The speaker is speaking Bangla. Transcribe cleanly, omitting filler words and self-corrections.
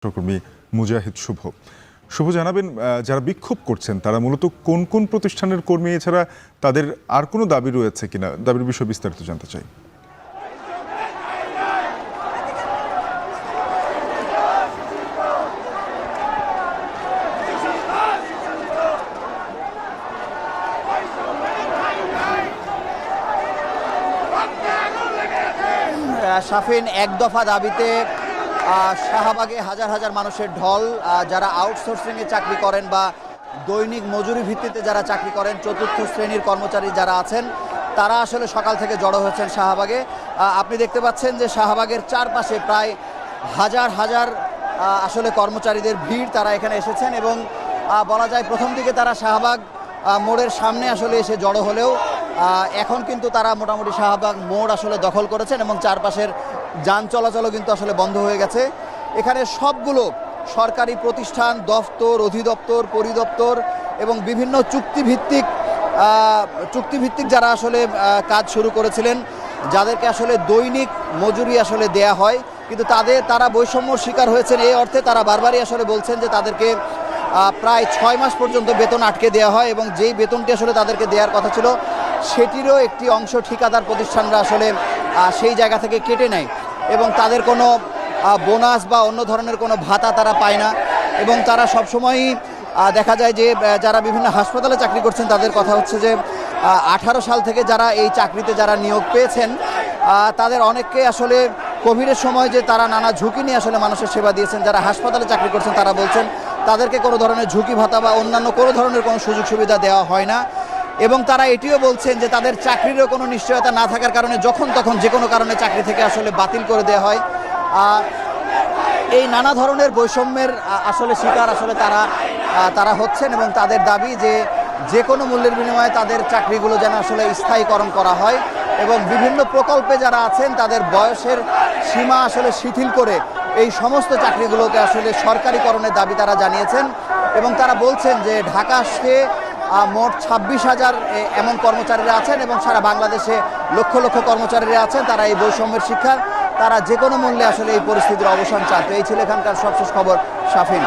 সহকর্মী মুজাহিদ শুভ শুভ জানাবেন, যারা বিক্ষোভ করছেন তারা মূলত কোন কোন প্রতিষ্ঠানের কর্মী, এছাড়া তাদের আর কোনো দাবি রয়েছে কিনা, দাবির বিষয়ে বিস্তারিত জানতে চাই। শাফিন, এক দফা দাবিতে শাহবাগে হাজার হাজার মানুষের ঢল। যারা আউটসোর্সিংয়ে চাকরি করেন বা দৈনিক মজুরি ভিত্তিতে যারা চাকরি করেন, চতুর্থ শ্রেণীর কর্মচারী যারা আছেন, তারা আসলে সকাল থেকে জড়ো হয়েছেন শাহবাগে। আপনি দেখতে পাচ্ছেন যে শাহবাগের চারপাশে প্রায় হাজার হাজার আসলে কর্মচারীদের ভিড়, তারা এখানে এসেছেন এবং বলা যায় প্রথম দিকে তারা শাহবাগ মোড়ের সামনে আসলে এসে জড়ো হলেও এখন কিন্তু তারা মোটামুটি শাহবাগ মোড় আসলে দখল করেছেন এবং চারপাশের যান চলাচলও কিন্তু আসলে বন্ধ হয়ে গেছে। এখানে সবগুলো সরকারি প্রতিষ্ঠান, দফতর, অধিদপ্তর, পরিদপ্তর এবং বিভিন্ন চুক্তিভিত্তিক যারা আসলে কাজ শুরু করেছিলেন, যাদেরকে আসলে দৈনিক মজুরি আসলে দেয়া হয়, কিন্তু তারা বৈষম্যর শিকার হয়েছেন। এই অর্থে তারা বারবারই আসলে বলছেন যে তাদেরকে প্রায় 6 মাস পর্যন্ত বেতন আটকে দেওয়া হয় এবং যেই বেতনটি আসলে তাদেরকে দেওয়ার কথা ছিল সেটিরও একটি অংশ ঠিকাদার প্রতিষ্ঠানরা আসলে সেই জায়গা থেকে কেটে নেয় এবং তাদের কোনো বোনাস বা অন্য ধরনের কোনো ভাতা তারা পায় না। এবং তারা সবসময়ই দেখা যায় যে যারা বিভিন্ন হাসপাতালে চাকরি করছেন তাদের কথা হচ্ছে যে 18 সাল থেকে যারা এই চাকরিতে যারা নিয়োগ পেয়েছেন তাদের অনেককে আসলে কোভিডের সময় যে তারা নানা ঝুঁকি নিয়ে আসলে মানুষের সেবা দিয়েছেন, যারা হাসপাতালে চাকরি করছেন তারা বলছেন তাদেরকে কোনো ধরনের ঝুঁকি ভাতা বা অন্যান্য কোনো ধরনের কোনো সুযোগ সুবিধা দেওয়া হয় না। এবং তারা এটিও বলছেন যে তাদের চাকরিরও কোনো নিশ্চয়তা না থাকার কারণে যখন তখন যে কোনো কারণে চাকরি থেকে আসলে বাতিল করে দেওয়া হয়। এই নানা ধরনের বৈষম্যের আসলে শিকার আসলে তারা হচ্ছেন এবং তাদের দাবি যে কোনো মূল্যের বিনিময়ে তাদের চাকরিগুলো যেন আসলে স্থায়ীকরণ করা হয় এবং বিভিন্ন প্রকল্পে যারা আছেন তাদের বয়সের সীমা আসলে শিথিল করে এই সমস্ত চাকরিগুলোকে আসলে সরকারিকরণের দাবি তারা জানিয়েছেন। এবং তারা বলছেন যে ঢাকাতে মোট 26,000 এমন কর্মচারীরা আছেন এবং সারা বাংলাদেশে লক্ষ লক্ষ কর্মচারীরা আছেন। তারা এই বৈষম্যের শিক্ষার, তারা যে কোনো মূল্যে আসলে এই পরিস্থিতির অবসান চান। তো এই ছিল এখানকার সবশেষ খবর। শাফিন।